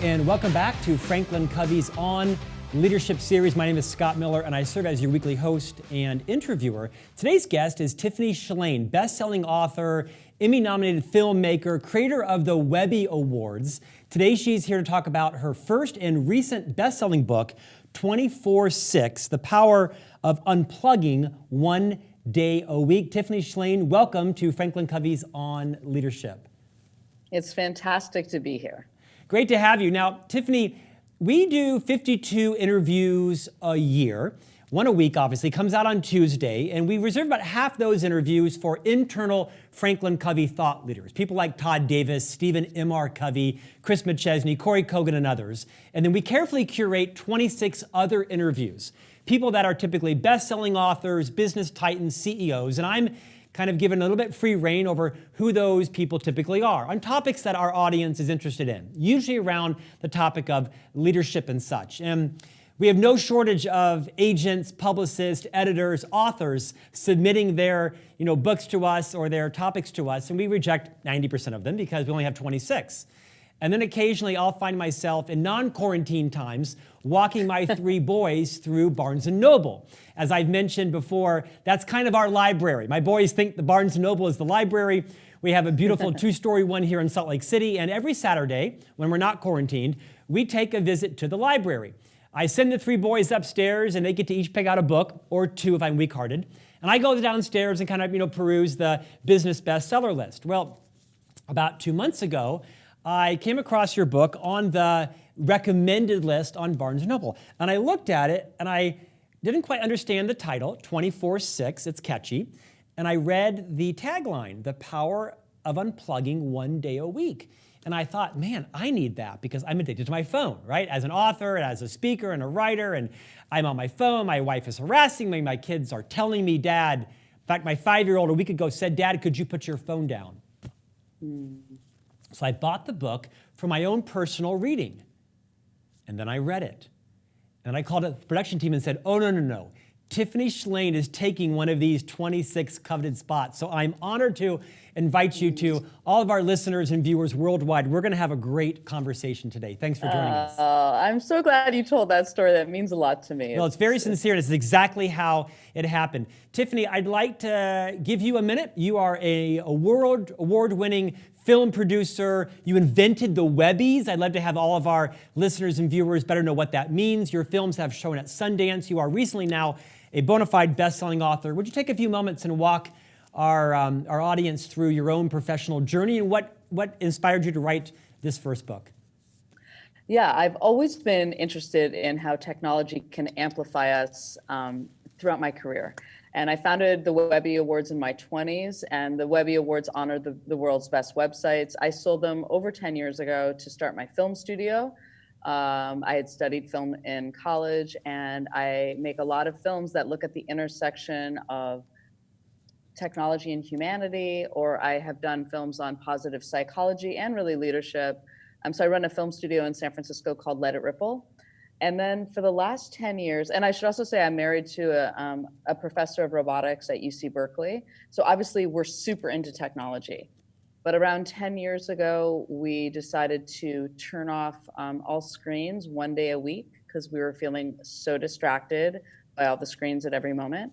and welcome back to FranklinCovey's On Leadership series. My name is Scott Miller, and I serve as your weekly host and interviewer. Today's guest is Tiffany Shlain, best-selling author, Emmy-nominated filmmaker, creator of the Webby Awards. Today, she's here to talk about her first and recent best-selling book, 24/6, The Power of Unplugging One Day a Week. Tiffany Shlain, welcome to FranklinCovey's On Leadership. It's fantastic to be here. Great to have you. Now, Tiffany, we do 52 interviews a year, one a week, obviously, comes out on Tuesday, and we reserve about half those interviews for internal Franklin Covey thought leaders, people like Todd Davis, Stephen M.R. Covey, Chris McChesney, Corey Kogan, and others. And then we carefully curate 26 other interviews, people that are typically best-selling authors, business titans, CEOs, and I'm kind of given a little bit free reign over who those people typically are on topics that our audience is interested in, usually around the topic of leadership and such. And we have no shortage of agents, publicists, editors, authors submitting their books to us or their topics to us, and we reject 90% of them because we only have 26. And then occasionally I'll find myself in non-quarantine times walking my three boys through Barnes & Noble. As I've mentioned before, that's kind of our library. My boys think the Barnes & Noble is the library. We have a beautiful two-story one here in Salt Lake City, and every Saturday, when we're not quarantined, we take a visit to the library. I send the three boys upstairs, and they get to each pick out a book, or two if I'm weak-hearted, and I go downstairs and kind of peruse the business bestseller list. Well, about 2 months ago, I came across your book on the recommended list on Barnes & Noble. And I looked at it, and I didn't quite understand the title, 24/6, it's catchy. And I read the tagline, The Power of Unplugging One Day a Week. And I thought, man, I need that because I'm addicted to my phone, right? As an author, and as a speaker, and a writer, and I'm on my phone, my wife is harassing me, my kids are telling me, Dad, in fact, my 5-year-old a week ago said, Dad, could you put your phone down? So I bought the book for my own personal reading. And then I read it. And I called up the production team and said, oh, no. Tiffany Shlain is taking one of these 26 coveted spots. So I'm honored to invite you to all of our listeners and viewers worldwide. We're going to have a great conversation today. Thanks for joining us. I'm so glad you told that story. That means a lot to me. Well, it's very sincere, and it's exactly how it happened. Tiffany, I'd like to give you a minute. You are a world award-winning film producer. You invented the Webbies. I'd love to have all of our listeners and viewers better know what that means. Your films have shown at Sundance. You are recently now a bona fide best-selling author. Would you take a few moments and walk our audience through your own professional journey and what inspired you to write this first book? Yeah, I've always been interested in how technology can amplify us throughout my career. And I founded the Webby Awards in my 20s, and the Webby Awards honor the world's best websites. I sold them over 10 years ago to start my film studio. I had studied film in college, and I make a lot of films that look at the intersection of technology and humanity, or I have done films on positive psychology and really leadership. So I run a film studio in San Francisco called Let It Ripple. And then for the last 10 years, and I should also say I'm married to a professor of robotics at UC Berkeley. So obviously we're super into technology. But around 10 years ago, we decided to turn off all screens one day a week because we were feeling so distracted by all the screens at every moment.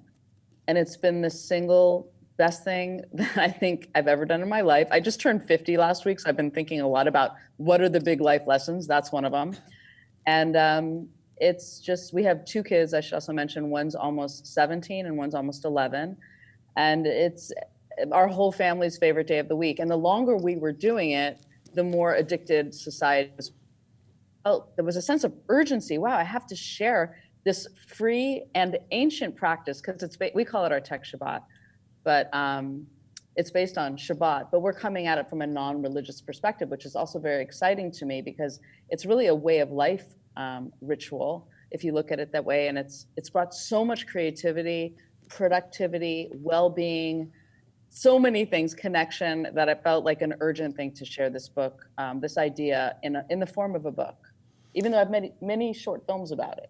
And it's been the single best thing that I think I've ever done in my life. I just turned 50 last week, so I've been thinking a lot about what are the big life lessons. That's one of them. And it's just, we have 2 kids, I should also mention. One's almost 17 and one's almost 11. And it's our whole family's favorite day of the week. And the longer we were doing it, the more addicted society was. There was a sense of urgency. Wow, I have to share this free and ancient practice, because we call it our tech Shabbat, but it's based on Shabbat, but we're coming at it from a non-religious perspective, which is also very exciting to me because it's really a way of life ritual, if you look at it that way. And it's brought so much creativity, productivity, well-being, so many things, connection, that I felt like an urgent thing to share this book, this idea in the form of a book, even though I've made many short films about it.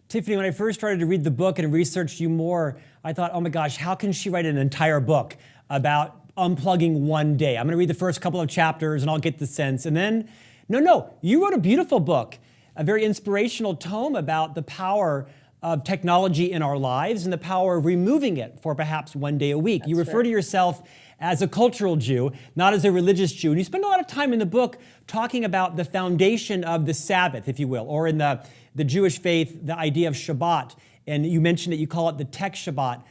Tiffany, when I first started to read the book and researched you more, I thought, oh my gosh, how can she write an entire book about unplugging one day? I'm going to read the first couple of chapters and I'll get the sense. And then No, you wrote a beautiful book, a very inspirational tome about the power of technology in our lives and the power of removing it for perhaps one day a week. You refer to yourself as a cultural Jew, not as a religious Jew. And you spend a lot of time in the book talking about the foundation of the Sabbath, if you will, or in the Jewish faith, the idea of Shabbat. And you mentioned that you call it the tech Shabbat.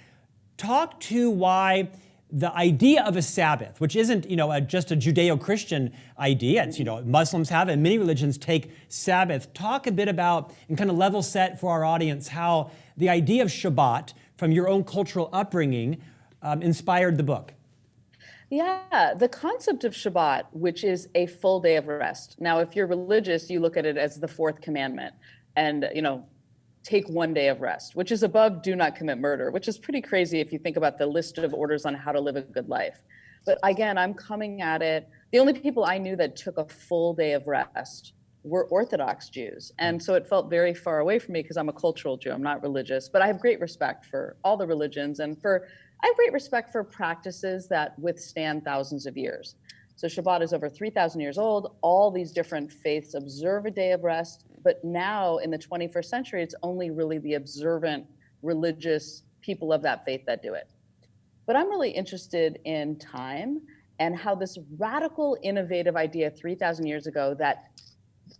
Talk to why the idea of a Sabbath, which isn't, just a Judeo-Christian idea. It's, Muslims have it, and many religions take Sabbath. Talk a bit about, and kind of level set for our audience, how the idea of Shabbat from your own cultural upbringing inspired the book. Yeah, the concept of Shabbat, which is a full day of rest. Now, if you're religious, you look at it as the fourth commandment. And, take one day of rest, which is above do not commit murder, which is pretty crazy if you think about the list of orders on how to live a good life. But again, I'm coming at it. The only people I knew that took a full day of rest were Orthodox Jews. And so it felt very far away from me because I'm a cultural Jew, I'm not religious, but I have great respect for all the religions I have great respect for practices that withstand thousands of years. So Shabbat is over 3,000 years old. All these different faiths observe a day of rest. But now in the 21st century, it's only really the observant religious people of that faith that do it. But I'm really interested in time and how this radical, innovative idea 3,000 years ago that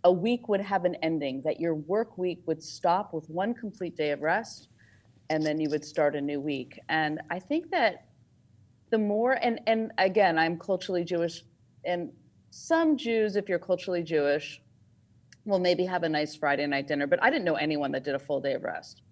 a week would have an ending, that your work week would stop with one complete day of rest, and then you would start a new week. And I think that the more, and again, I'm culturally Jewish, and some Jews, if you're culturally Jewish, will maybe have a nice Friday night dinner, but I didn't know anyone that did a full day of rest.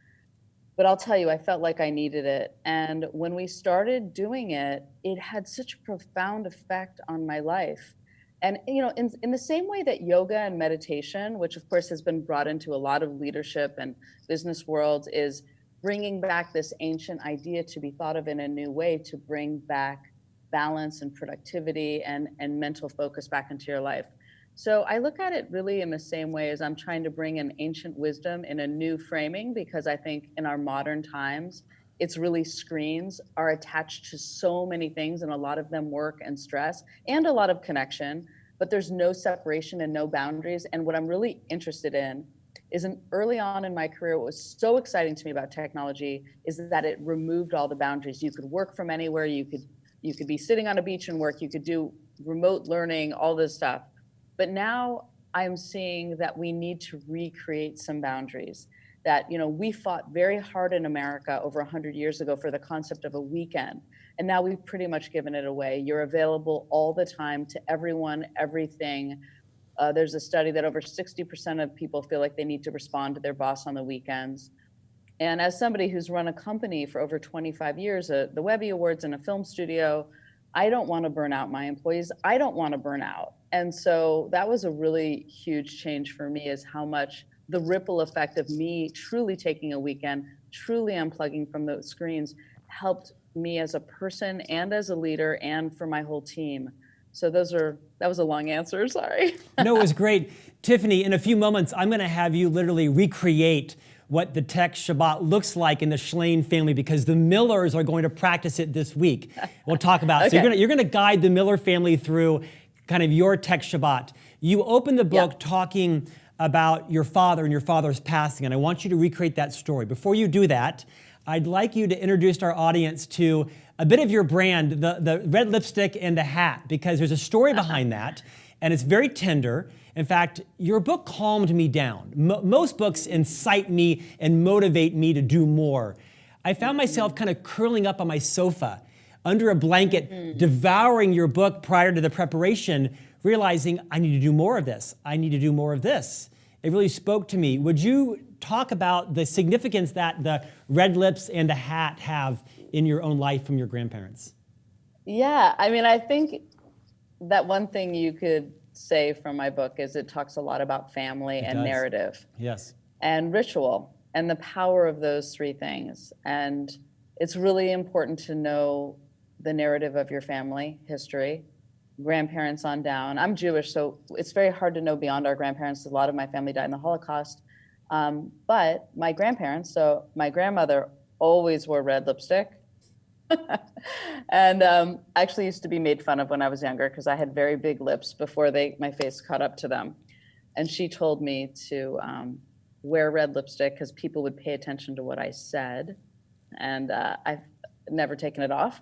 But I'll tell you, I felt like I needed it. And when we started doing it, it had such a profound effect on my life. And, in the same way that yoga and meditation, which of course has been brought into a lot of leadership and business worlds, is bringing back this ancient idea to be thought of in a new way, to bring back balance and productivity and mental focus back into your life. So I look at it really in the same way as I'm trying to bring an ancient wisdom in a new framing, because I think in our modern times, it's really screens are attached to so many things, and a lot of them work and stress and a lot of connection, but there's no separation and no boundaries. And what I'm really interested in is early on in my career, what was so exciting to me about technology is that it removed all the boundaries. You could work from anywhere. You could be sitting on a beach and work. You could do remote learning, all this stuff. But now I'm seeing that we need to recreate some boundaries. That, we fought very hard in America over 100 years ago for the concept of a weekend. And now we've pretty much given it away. You're available all the time to everyone, everything. There's a study that over 60% of people feel like they need to respond to their boss on the weekends. And as somebody who's run a company for over 25 years, the Webby Awards and a film studio, I don't want to burn out my employees. I don't want to burn out. And so that was a really huge change for me, is how much the ripple effect of me truly taking a weekend, truly unplugging from those screens, helped me as a person and as a leader and for my whole team. So that was a long answer, sorry. No, it was great. Tiffany, in a few moments, I'm going to have you literally recreate what the tech Shabbat looks like in the Shlain family, because the Millers are going to practice it this week. We'll talk about it. Okay. So you're going to guide the Miller family through kind of your tech Shabbat. You open the book talking about your father and your father's passing, and I want you to recreate that story. Before you do that, I'd like you to introduce our audience to a bit of your brand, the red lipstick and the hat, because there's a story behind that, and it's very tender. In fact, your book calmed me down. Most books incite me and motivate me to do more. I found myself kind of curling up on my sofa under a blanket, devouring your book prior to the preparation, realizing I need to do more of this. I need to do more of this. It really spoke to me. Would you talk about the significance that the red lips and the hat have in your own life from your grandparents? Yeah, I think that one thing you could say from my book is it talks a lot about family and narrative. Yes. And ritual and the power of those three things. And it's really important to know the narrative of your family history, grandparents on down. I'm Jewish, so it's very hard to know beyond our grandparents. A lot of my family died in the Holocaust. But my grandparents, so my grandmother always wore red lipstick. And I actually used to be made fun of when I was younger because I had very big lips before my face caught up to them. And she told me to wear red lipstick because people would pay attention to what I said. And I've never taken it off.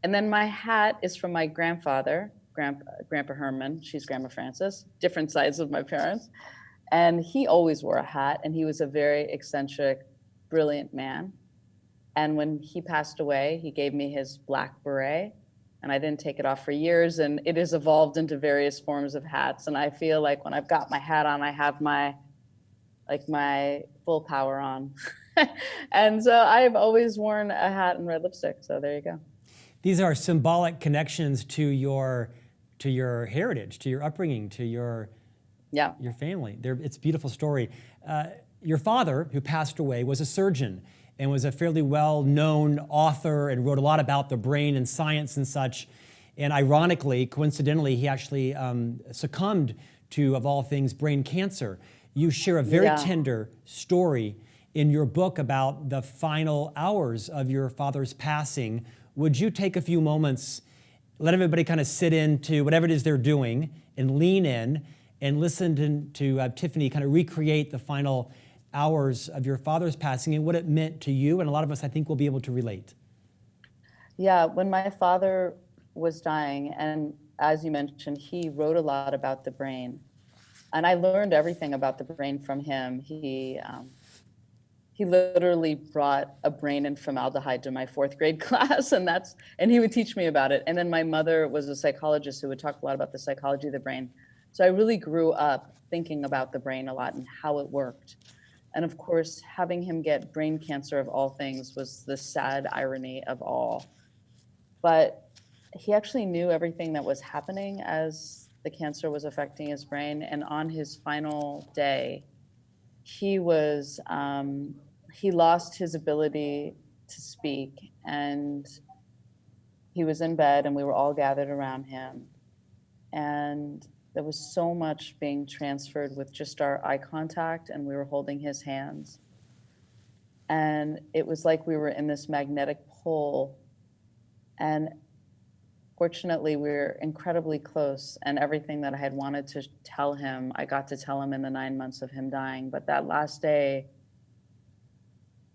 And then my hat is from my grandfather, Grandpa Herman. She's Grandma Frances, different sides of my parents. And he always wore a hat, and he was a very eccentric, brilliant man. And when he passed away, he gave me his black beret, and I didn't take it off for years. And it has evolved into various forms of hats. And I feel like when I've got my hat on, I have my full power on. And so I've always worn a hat and red lipstick. So there you go. These are symbolic connections to your heritage, to your upbringing, to your family. It's a beautiful story. Your father, who passed away, was a surgeon and was a fairly well-known author and wrote a lot about the brain and science and such. And ironically, coincidentally, he actually succumbed to, of all things, brain cancer. You share a very tender story in your book about the final hours of your father's passing. Would you take a few moments, let everybody kind of sit into whatever it is they're doing and lean in and listen to Tiffany kind of recreate the final hours of your father's passing and what it meant to you? And a lot of us, I think, will be able to relate. Yeah, when my father was dying, and as you mentioned, he wrote a lot about the brain. And I learned everything about the brain from him. He literally brought a brain and formaldehyde to my 4th grade class, and he would teach me about it. And then my mother was a psychologist who would talk a lot about the psychology of the brain. So I really grew up thinking about the brain a lot and how it worked. And of course, having him get brain cancer of all things was the sad irony of all. But he actually knew everything that was happening as the cancer was affecting his brain. And on his final day, he lost his ability to speak, and he was in bed and we were all gathered around him. And there was so much being transferred with just our eye contact, and we were holding his hands. And it was like we were in this magnetic pole. And fortunately, we were incredibly close, and everything that I had wanted to tell him, I got to tell him in the 9 months of him dying. But that last day,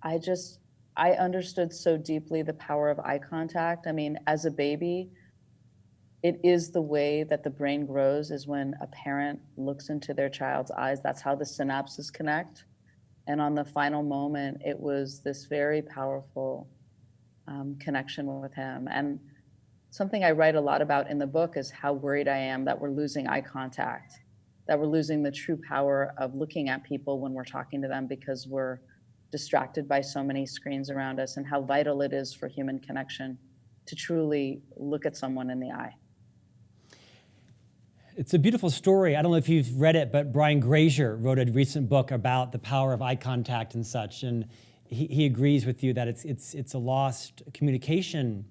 I understood so deeply the power of eye contact. I mean, as a baby, it is the way that the brain grows, is when a parent looks into their child's eyes. That's how the synapses connect. And on the final moment, it was this very powerful connection with him. And something I write a lot about in the book is how worried I am that we're losing eye contact, that we're losing the true power of looking at people when we're talking to them because we're distracted by so many screens around us, and how vital it is for human connection to truly look at someone in the eye. It's a beautiful story. I don't know if you've read it, but Brian Grazer wrote a recent book about the power of eye contact and such, and he agrees with you that it's a lost communication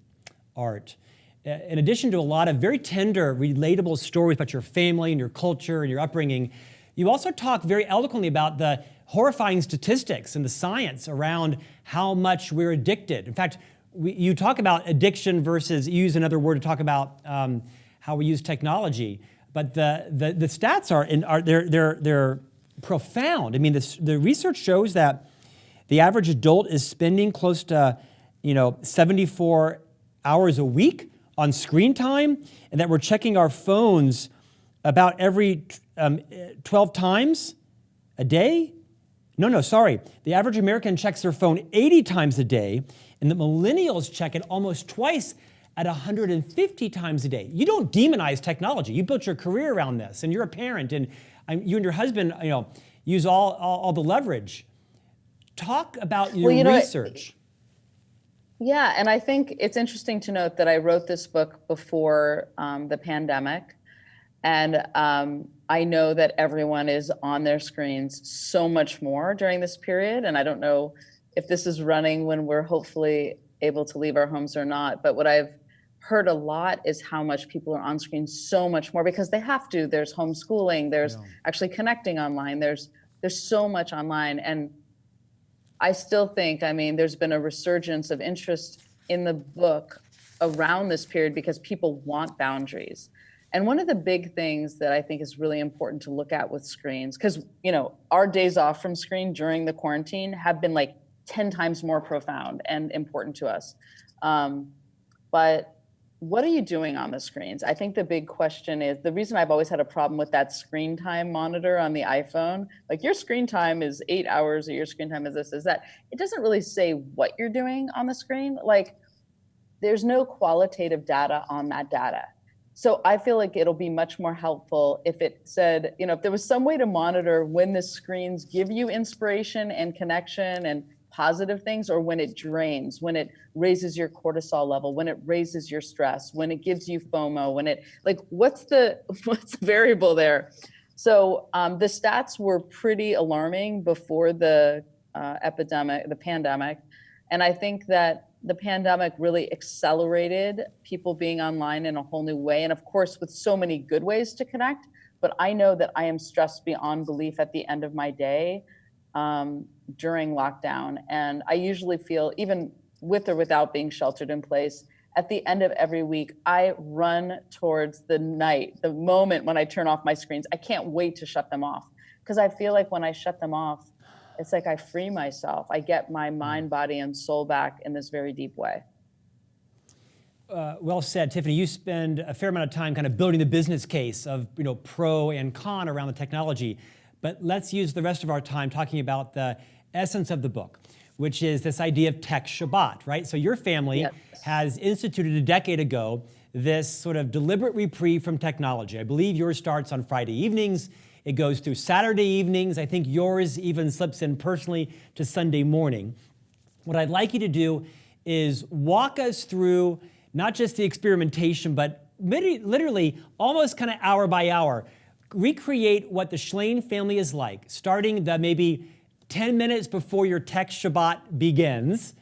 art. In addition to a lot of very tender, relatable stories about your family and your culture and your upbringing, you also talk very eloquently about the horrifying statistics and the science around how much we're addicted. In fact, you talk about addiction versus, you use another word to talk about how we use technology. But the stats they're profound. I mean, the research shows that the average adult is spending close to 74 hours a week on screen time, and that we're checking our phones about every 12 times a day. The average American checks their phone 80 times a day, and the millennials check it almost twice at 150 times a day. You don't demonize technology. You built your career around this, and you're a parent, and you and your husband, use all the leverage. Talk about your research. Yeah, and I think it's interesting to note that I wrote this book before the pandemic, and I know that everyone is on their screens so much more during this period, and I don't know if this is running when we're hopefully able to leave our homes or not, but what I've heard a lot is how much people are on screen so much more because they have to. There's homeschooling, there's actually connecting online, there's so much online. And I still think, there's been a resurgence of interest in the book around this period because people want boundaries. And one of the big things that I think is really important to look at with screens, because, you know, our days off from screen during the quarantine have been like 10 times more profound and important to us. But what are you doing on the screens? I think the big question is, the reason I've always had a problem with that screen time monitor on the iPhone, like your screen time is 8 hours or your screen time is this, is that, it doesn't really say what you're doing on the screen. Like, there's no qualitative data on that data. So I feel like it'll be much more helpful if it said, you know, if there was some way to monitor when the screens give you inspiration and connection and positive things, or when it drains, when it raises your cortisol level, when it raises your stress, when it gives you FOMO, when it, like, what's the variable there? So the stats were pretty alarming before the pandemic. And I think that the pandemic really accelerated people being online in a whole new way. And of course, with so many good ways to connect, but I know that I am stressed beyond belief at the end of my day during lockdown. And I usually feel, even with or without being sheltered in place, at the end of every week, I run towards the night, the moment when I turn off my screens. I can't wait to shut them off, because I feel like when I shut them off, it's like I free myself. I get my mind, body, and soul back in this very deep way. Well said, Tiffany. You spend a fair amount of time kind of building the business case of, you know, pro and con around the technology. But let's use the rest of our time talking about the essence of the book, which is this idea of tech Shabbat, right? So your family has instituted a decade ago this sort of deliberate reprieve from technology. I believe yours starts on Friday evenings. It goes through Saturday evenings. I think yours even slips in personally to Sunday morning. What I'd like you to do is walk us through not just the experimentation, but literally almost kind of hour by hour. Recreate what the Shlain family is like, starting the maybe 10 minutes before your tech Shabbat begins,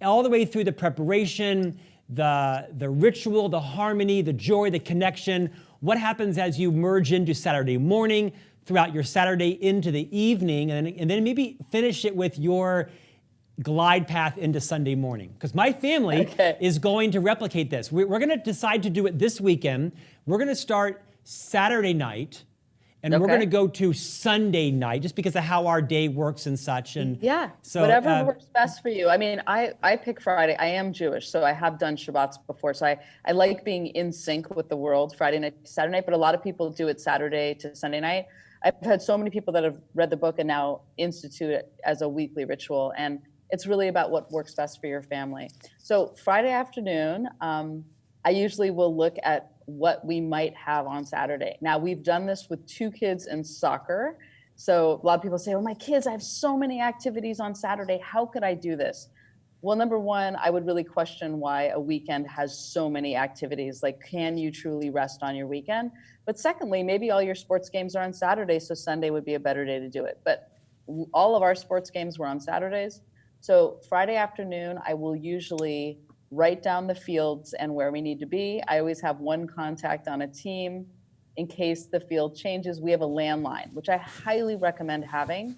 all the way through the preparation, the ritual, the harmony, the joy, the connection. What happens as you merge into Saturday morning, throughout your Saturday into the evening, and then maybe finish it with your glide path into Sunday morning. Because my family is going to replicate this. We're going to decide to do it this weekend. We're going to start Saturday night, and we're going to go to Sunday night, just because of how our day works and such. And so whatever works best for you. I mean, I pick Friday. I am Jewish, so I have done Shabbats before. So I like being in sync with the world, Friday night to Saturday night, but a lot of people do it Saturday to Sunday night. I've had so many people that have read the book and now institute it as a weekly ritual. And it's really about what works best for your family. So Friday afternoon, I usually will look at what we might have on Saturday. Now, we've done this with 2 kids in soccer. So a lot of people say, oh, my kids, I have so many activities on Saturday. How could I do this? Well, number one, I would really question why a weekend has so many activities. Like, can you truly rest on your weekend? But secondly, maybe all your sports games are on Saturday, so Sunday would be a better day to do it. But all of our sports games were on Saturdays. So Friday afternoon, I will usually write down the fields and where we need to be. I always have one contact on a team in case the field changes. We have a landline, which I highly recommend having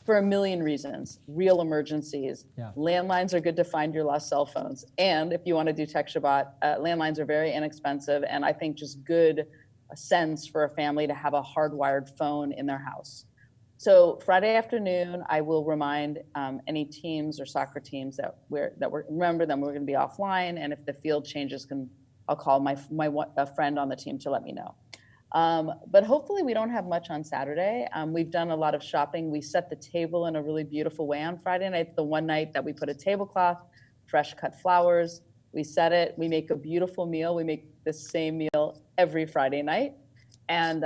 for a million reasons. Real emergencies. Landlines are good to find your lost cell phones. And if you want to do tech Shabbat, landlines are very inexpensive. And I think just good sense for a family to have a hardwired phone in their house. So Friday afternoon, I will remind any teams or soccer teams that we're remember them. We're going to be offline, and if the field changes, I'll call a friend on the team to let me know. But hopefully we don't have much on Saturday. We've done a lot of shopping. We set the table in a really beautiful way on Friday night, the one night that we put a tablecloth, fresh cut flowers. We set it. We make a beautiful meal. We make the same meal every Friday night. And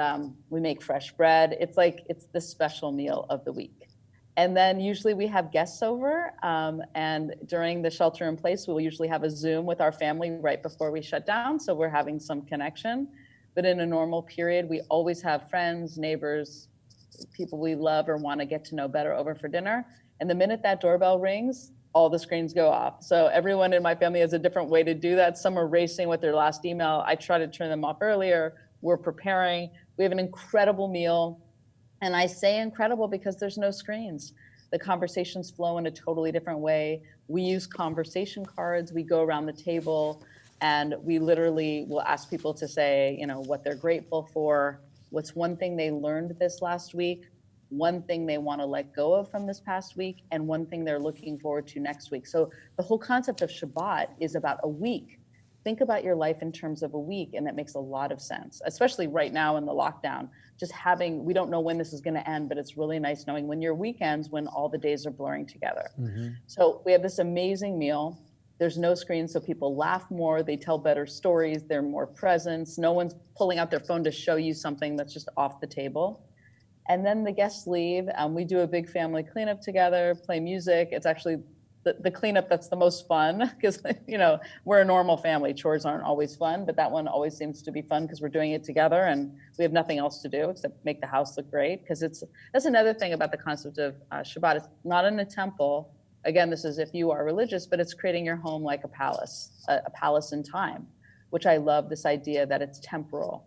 we make fresh bread. It's the special meal of the week. And then usually we have guests over. And during the shelter in place, we'll usually have a Zoom with our family right before we shut down. So we're having some connection. But in a normal period, we always have friends, neighbors, people we love or want to get to know better over for dinner. And the minute that doorbell rings, all the screens go off. So everyone in my family has a different way to do that. Some are racing with their last email. I try to turn them off earlier. We're preparing. We have an incredible meal. And I say incredible because there's no screens. The conversations flow in a totally different way. We use conversation cards. We go around the table and we literally will ask people to say, what they're grateful for, what's one thing they learned this last week, one thing they want to let go of from this past week, and one thing they're looking forward to next week. So the whole concept of Shabbat is about a week. Think about your life in terms of a week, and that makes a lot of sense, especially right now in the lockdown. We don't know when this is going to end, but it's really nice knowing when your weekends, when all the days are blurring together. Mm-hmm. So we have this amazing meal. There's no screen, so people laugh more, they tell better stories, they're more present. No one's pulling out their phone to show you something that's just off the table. And then the guests leave, and we do a big family cleanup together, play music. It's actually the cleanup that's the most fun because, we're a normal family. Chores aren't always fun, but that one always seems to be fun because we're doing it together and we have nothing else to do except make the house look great. Because that's another thing about the concept of Shabbat. It's not in a temple. Again, this is if you are religious, but it's creating your home like a palace in time, which I love, this idea that it's temporal.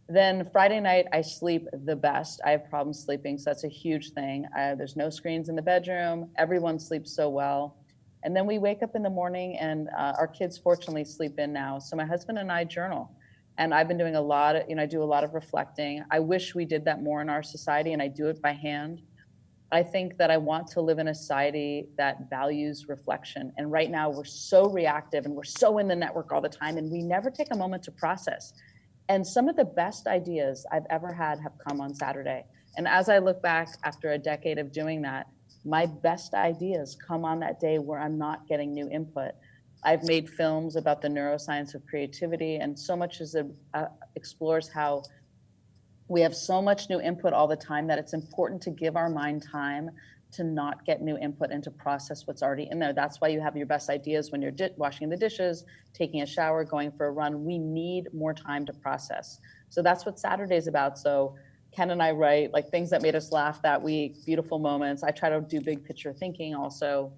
Then Friday night, I sleep the best. I have problems sleeping, so that's a huge thing. There's no screens in the bedroom. Everyone sleeps so well. And then we wake up in the morning and our kids fortunately sleep in now. So my husband and I journal. And I've been doing I do a lot of reflecting. I wish we did that more in our society, and I do it by hand. I think that I want to live in a society that values reflection. And right now we're so reactive and we're so in the network all the time, and we never take a moment to process. And some of the best ideas I've ever had have come on Saturday. And as I look back after a decade of doing that, my best ideas come on that day where I'm not getting new input. I've made films about the neuroscience of creativity, and so much explores how we have so much new input all the time that it's important to give our mind time to not get new input and to process what's already in there. That's why you have your best ideas when you're washing the dishes, taking a shower, going for a run. We need more time to process. So that's what Saturday's about. So Ken and I write like things that made us laugh that week, beautiful moments. I try to do big picture thinking also.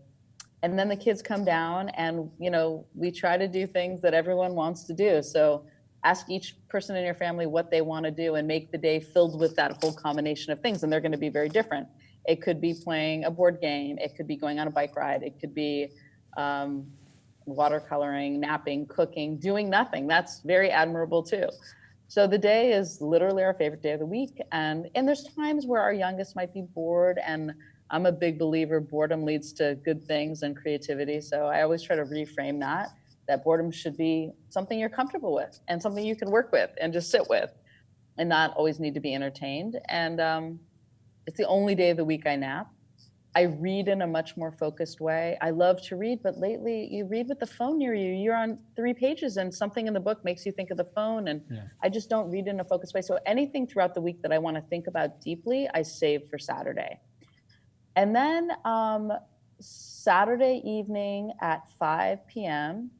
And then the kids come down and, we try to do things that everyone wants to do. So ask each person in your family what they want to do and make the day filled with that whole combination of things. And they're going to be very different. It could be playing a board game. It could be going on a bike ride. It could be watercoloring, napping, cooking, doing nothing. That's very admirable too. So the day is literally our favorite day of the week. And there's times where our youngest might be bored, and I'm a big believer boredom leads to good things and creativity. So I always try to reframe that boredom should be something you're comfortable with and something you can work with and just sit with and not always need to be entertained. And it's the only day of the week I nap. I read in a much more focused way. I love to read, but lately you read with the phone near you. You're on 3 pages and something in the book makes you think of the phone. And I just don't read in a focused way. So anything throughout the week that I want to think about deeply, I save for Saturday. And then Saturday evening at 5 p.m.,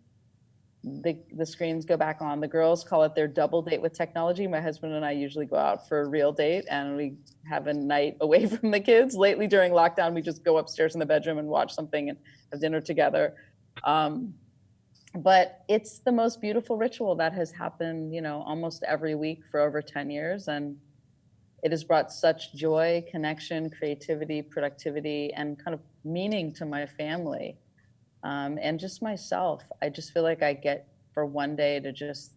the screens go back on. The girls call it their double date with technology. My husband and I usually go out for a real date and we have a night away from the kids. Lately during lockdown, we just go upstairs in the bedroom and watch something and have dinner together. But it's the most beautiful ritual that has happened, almost every week for over 10 years. And it has brought such joy, connection, creativity, productivity, and kind of meaning to my family. And just myself. I just feel like I get for one day to just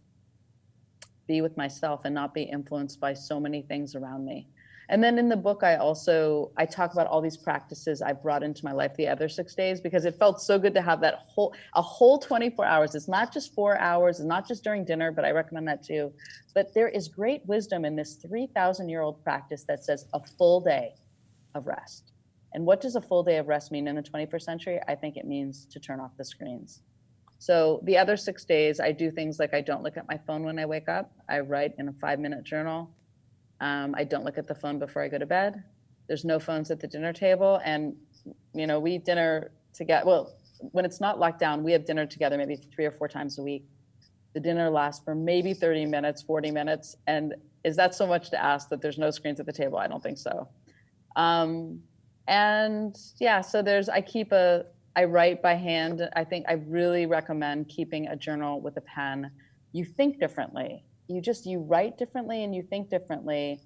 be with myself and not be influenced by so many things around me. And then in the book, I talk about all these practices I brought into my life the other 6 days, because it felt so good to have a whole 24 hours. It's not just 4 hours, it's not just during dinner, but I recommend that too. But there is great wisdom in this 3,000-year-old practice that says a full day of rest. And what does a full day of rest mean in the 21st century? I think it means to turn off the screens. So the other 6 days, I do things like I don't look at my phone when I wake up. I write in a 5-minute journal. I don't look at the phone before I go to bed. There's no phones at the dinner table. And, we eat dinner together. Well, when it's not locked down, we have dinner together maybe 3 or 4 times a week. The dinner lasts for maybe 30 minutes, 40 minutes. And is that so much to ask that there's no screens at the table? I don't think so. So I write by hand. I think I really recommend keeping a journal with a pen. You think differently. You write differently and you think differently.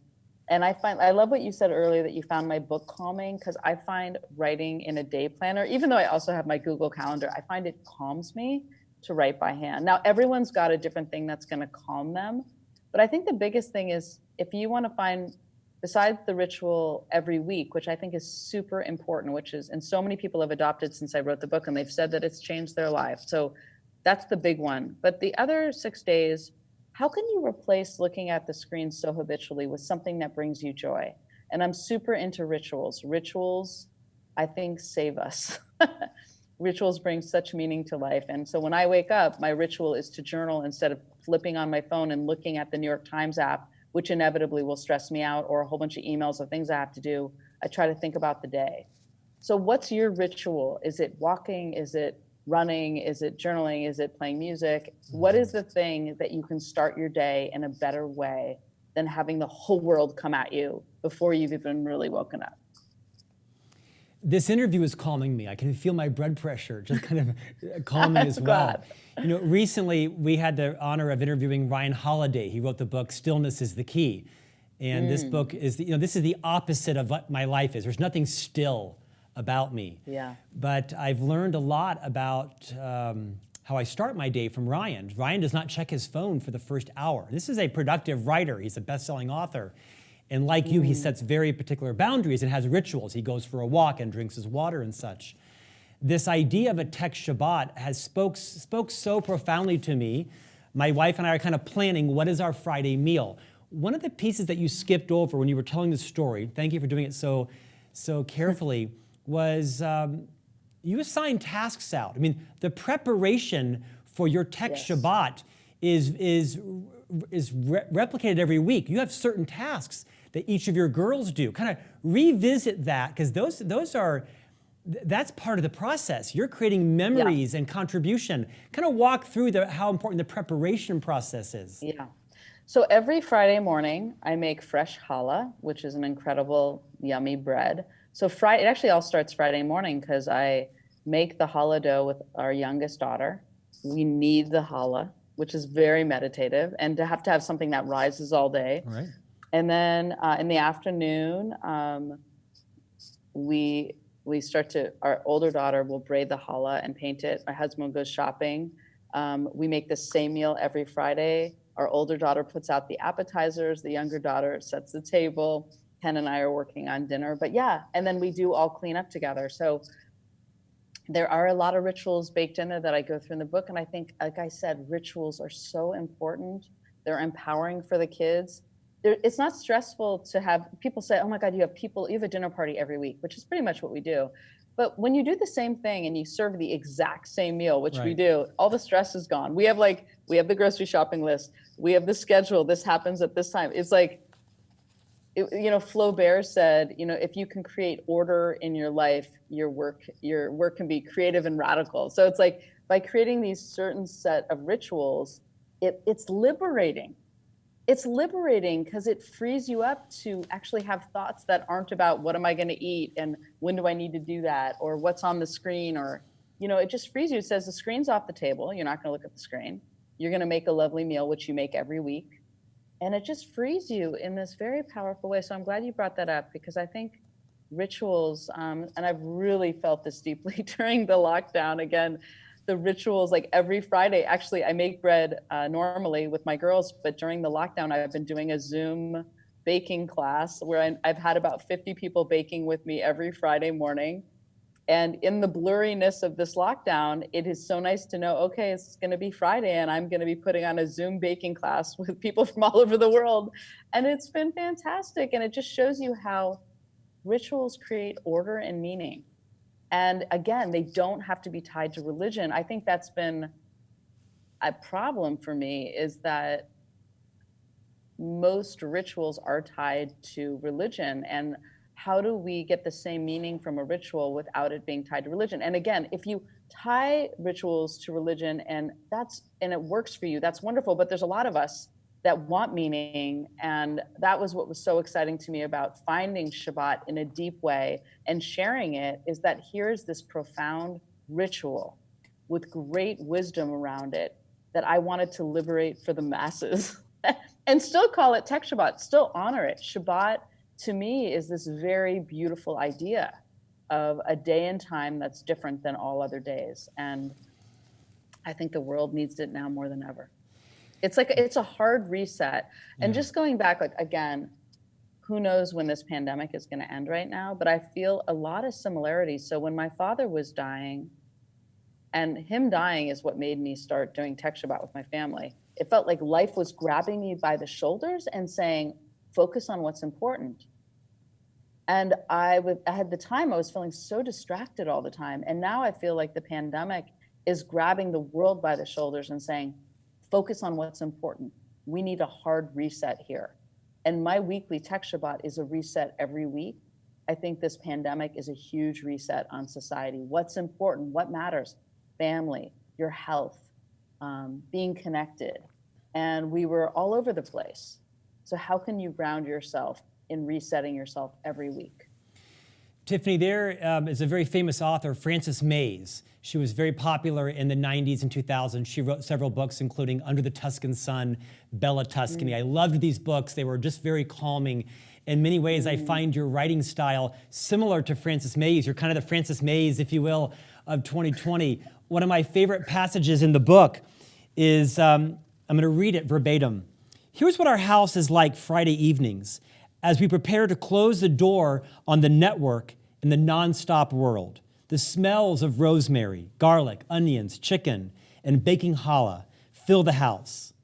And I love what you said earlier, that you found my book calming, because I find writing in a day planner, even though I also have my Google Calendar, I find it calms me to write by hand. Now, everyone's got a different thing that's going to calm them. But I think the biggest thing is, if you want to find, besides the ritual every week, which I think is super important, which is, and so many people have adopted since I wrote the book, and they've said that it's changed their life. So that's the big one. But the other 6 days, how can you replace looking at the screen so habitually with something that brings you joy? And I'm super into rituals. Rituals, I think, save us. Rituals bring such meaning to life. And so when I wake up, my ritual is to journal instead of flipping on my phone and looking at the New York Times app, which inevitably will stress me out, or a whole bunch of emails of things I have to do. I try to think about the day. So what's your ritual? Is it walking? Is it running? Is it journaling? Is it playing music? What is the thing that you can start your day in a better way than having the whole world come at you before you've even really woken up? This interview is calming me. I can feel my blood pressure just kind of calming as well. You know, recently we had the honor of interviewing Ryan Holiday. He wrote the book Stillness Is the Key. And this book is, this is the opposite of what my life is. There's nothing still about me. Yeah. But I've learned a lot about how I start my day from Ryan. Ryan does not check his phone for the first hour. This is a productive writer. He's a best-selling author. And like you, he sets very particular boundaries and has rituals. He goes for a walk and drinks his water and such. This idea of a tech Shabbat has spoke so profoundly to me. My wife and I are kind of planning, what is our Friday meal? One of the pieces that you skipped over when you were telling the story, thank you for doing it so carefully, was you assign tasks out. I mean, the preparation for your tech Shabbat is replicated every week. You have certain tasks that each of your girls do. Kind of revisit that, because that's part of the process. You're creating memories and contribution. Kind of walk through how important the preparation process is. Yeah. So every Friday morning, I make fresh challah, which is an incredible, yummy bread. So it actually all starts Friday morning, because I make the challah dough with our youngest daughter. We knead the challah, which is very meditative, and to have something that rises all day. All right. And then in the afternoon, we our older daughter will braid the challah and paint it. My husband goes shopping. We make the same meal every Friday. Our older daughter puts out the appetizers. The younger daughter sets the table. Ken and I are working on dinner. But yeah, and then we do all clean up together. So there are a lot of rituals baked in there that I go through in the book. And I think, like I said, rituals are so important. They're empowering for the kids. It's not stressful to have people say, oh my God, you have a dinner party every week, which is pretty much what we do. But when you do the same thing and you serve the exact same meal, which we do, all the stress is gone. We have the grocery shopping list. We have the schedule. This happens at this time. It's like, Flaubert said, if you can create order in your life, your work can be creative and radical. So it's like, by creating these certain set of rituals, it's liberating. It's liberating because it frees you up to actually have thoughts that aren't about what am I going to eat and when do I need to do that, or what's on the screen, or, it just frees you. It says the screen's off the table. You're not going to look at the screen. You're going to make a lovely meal, which you make every week. And it just frees you in this very powerful way. So I'm glad you brought that up, because I think rituals, and I've really felt this deeply during the lockdown. Again, the rituals, like every Friday, actually, I make bread normally with my girls, but during the lockdown, I've been doing a Zoom baking class where I've had about 50 people baking with me every Friday morning. And in the blurriness of this lockdown, it is so nice to know, okay, it's going to be Friday and I'm going to be putting on a Zoom baking class with people from all over the world. And it's been fantastic. And it just shows you how rituals create order and meaning. And again, they don't have to be tied to religion. I think that's been a problem for me, is that most rituals are tied to religion. And how do we get the same meaning from a ritual without it being tied to religion? And again, if you tie rituals to religion and it works for you, that's wonderful. But there's a lot of us that want meaning. And that was what was so exciting to me about finding Shabbat in a deep way and sharing it, is that here's this profound ritual with great wisdom around it that I wanted to liberate for the masses. and still call it Tech Shabbat, still honor it. Shabbat to me is this very beautiful idea of a day and time that's different than all other days. And I think the world needs it now more than ever. It's a hard reset. And just going back, like, again, who knows when this pandemic is going to end right now, but I feel a lot of similarities. So when my father was dying, and him dying is what made me start doing Tech Shabbat with my family. It felt like life was grabbing me by the shoulders and saying, focus on what's important. And at the time, I was feeling so distracted all the time. And now I feel like the pandemic is grabbing the world by the shoulders and saying, focus on what's important. We need a hard reset here. And my weekly Tech Shabbat is a reset every week. I think this pandemic is a huge reset on society. What's important? What matters? Family, your health, being connected. And we were all over the place. So how can you ground yourself in resetting yourself every week? Tiffany, there is a very famous author, Frances Mays. She was very popular in the 90s and 2000s. She wrote several books, including Under the Tuscan Sun, Bella Tuscany. I loved these books. They were just very calming. In many ways, I find your writing style similar to Frances Mays. You're kind of the Frances Mays, if you will, of 2020. One of my favorite passages in the book is, I'm going to read it verbatim. Here's what our house is like Friday evenings as we prepare to close the door on the network in the nonstop world. The smells of rosemary, garlic, onions, chicken, and baking challah fill the house.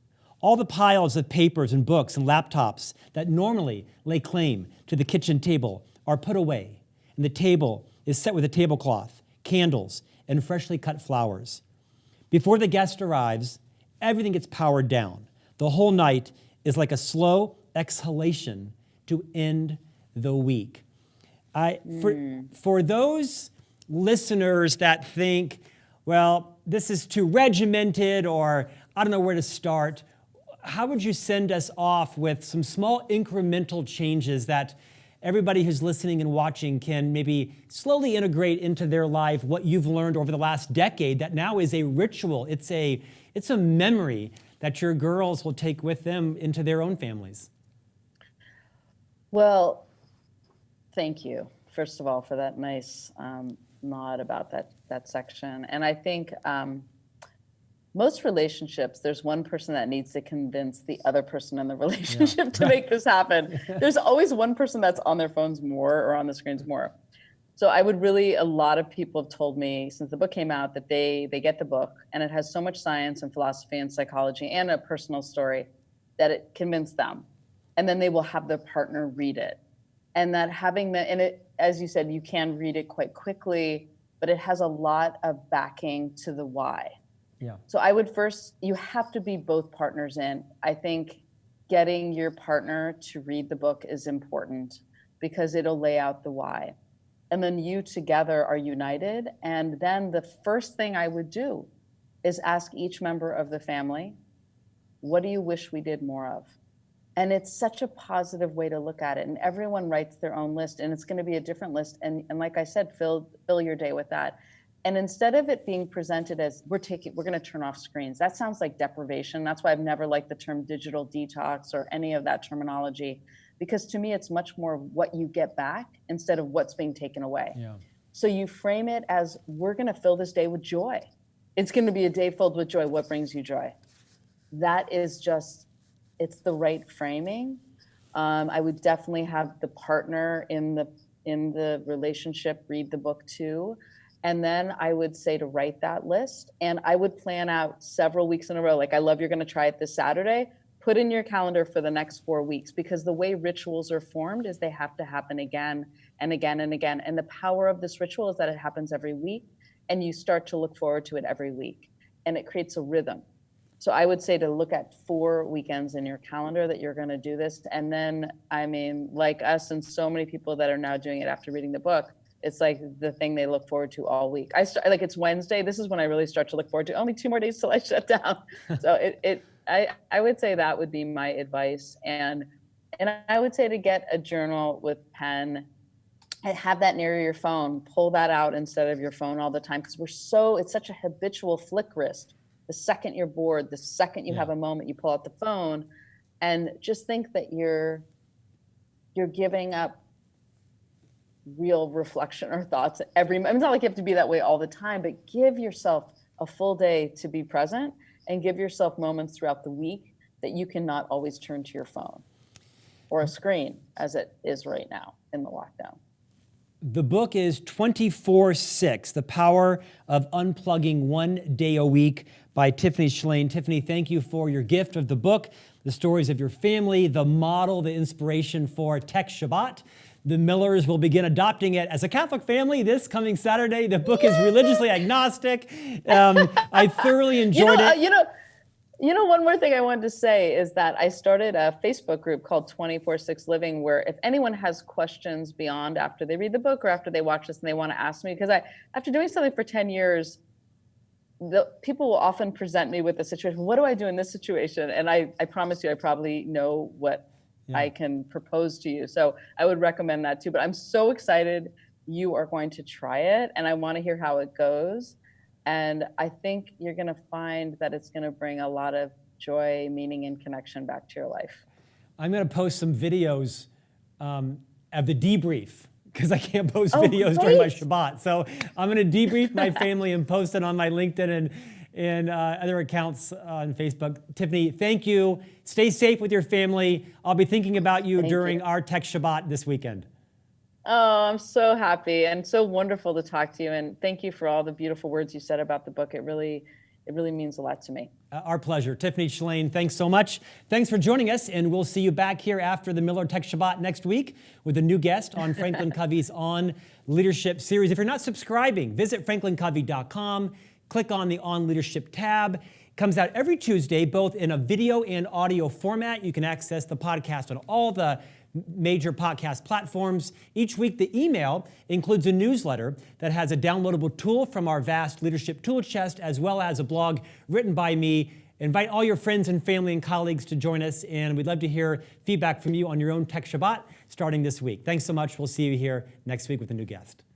All the piles of papers and books and laptops that normally lay claim to the kitchen table are put away, and the table is set with a tablecloth, candles, and freshly cut flowers. Before the guest arrives, everything gets powered down. The whole night is like a slow exhalation to end the week. For those listeners that think, well, this is too regimented, or I don't know where to start, how would you send us off with some small incremental changes that everybody who's listening and watching can maybe slowly integrate into their life what you've learned over the last decade that now is a ritual? It's a memory that your girls will take with them into their own families. Well, thank you, first of all, for that nice nod about that section. And I think most relationships, there's one person that needs to convince the other person in the relationship to make this happen. There's always one person that's on their phones more or on the screens more. So I would really, a lot of people have told me since the book came out that they get the book and it has so much science and philosophy and psychology and a personal story that it convinced them. And then they will have their partner read it. And that having and it, as you said, you can read it quite quickly, but it has a lot of backing to the why. Yeah. So I would first, you have to be both partners in. I think getting your partner to read the book is important because it'll lay out the why. And then you together are united. And then the first thing I would do is ask each member of the family, what do you wish we did more of? And it's such a positive way to look at it. And everyone writes their own list, and it's going to be a different list. And like I said, fill your day with that. And instead of it being presented as we're going to turn off screens, that sounds like deprivation. That's why I've never liked the term digital detox or any of that terminology, because to me, it's much more what you get back instead of what's being taken away. Yeah. So you frame it as we're going to fill this day with joy. It's going to be a day filled with joy. What brings you joy? That is just, it's the right framing. I would definitely have the partner in the relationship read the book too. And then I would say to write that list, and I would plan out several weeks in a row. Like, I love you're going to try it this Saturday. Put in your calendar for the next 4 weeks, because the way rituals are formed is they have to happen again and again and again. And the power of this ritual is that it happens every week, and you start to look forward to it every week, and it creates a rhythm. So I would say to look at 4 weekends in your calendar that you're going to do this. And then, I mean, like us and so many people that are now doing it after reading the book, it's like the thing they look forward to all week. Like it's Wednesday. This is when I really start to look forward to only 2 more days till I shut down. So I would say that would be my advice. And I would say to get a journal with pen and have that near your phone, pull that out instead of your phone all the time. Because it's such a habitual flick wrist. The second you're bored, the second you have a moment, you pull out the phone. and just think that you're giving up real reflection or thoughts it's not like you have to be that way all the time, but give yourself a full day to be present, and give yourself moments throughout the week that you cannot always turn to your phone or a screen as it is right now in the lockdown. The book is 24/6, The Power of Unplugging One Day a Week by Tiffany Shlain. Tiffany, thank you for your gift of the book, the stories of your family, the model, the inspiration for Tech Shabbat. The Millers will begin adopting it as a Catholic family this coming Saturday. The book is religiously agnostic. I thoroughly enjoyed it. One more thing I wanted to say is that I started a Facebook group called 24/6 Living, where if anyone has questions beyond after they read the book or after they watch this and they want to ask me, because after doing something for 10 years, people will often present me with a situation. What do I do in this situation? And I promise you, I probably know what I can propose to you. So I would recommend that too. But I'm so excited you are going to try it, and I want to hear how it goes. And I think you're going to find that it's going to bring a lot of joy, meaning, and connection back to your life. I'm going to post some videos of the debrief, because I can't post videos during my Shabbat. So I'm going to debrief my family and post it on my LinkedIn and other accounts on Facebook. Tiffany, thank you. Stay safe with your family. I'll be thinking about you during our Tech Shabbat this weekend. Oh, I'm so happy and so wonderful to talk to you. And thank you for all the beautiful words you said about the book. It really means a lot to me. Our pleasure. Tiffany Shlain, thanks so much. Thanks for joining us, and we'll see you back here after the Miller Tech Shabbat next week with a new guest on FranklinCovey's On Leadership series. If you're not subscribing, visit FranklinCovey.com, click on the On Leadership tab. It comes out every Tuesday, both in a video and audio format. You can access the podcast on all the major podcast platforms. Each week, the email includes a newsletter that has a downloadable tool from our vast leadership tool chest, as well as a blog written by me. Invite all your friends and family and colleagues to join us, and we'd love to hear feedback from you on your own Tech Shabbat starting this week. Thanks so much. We'll see you here next week with a new guest.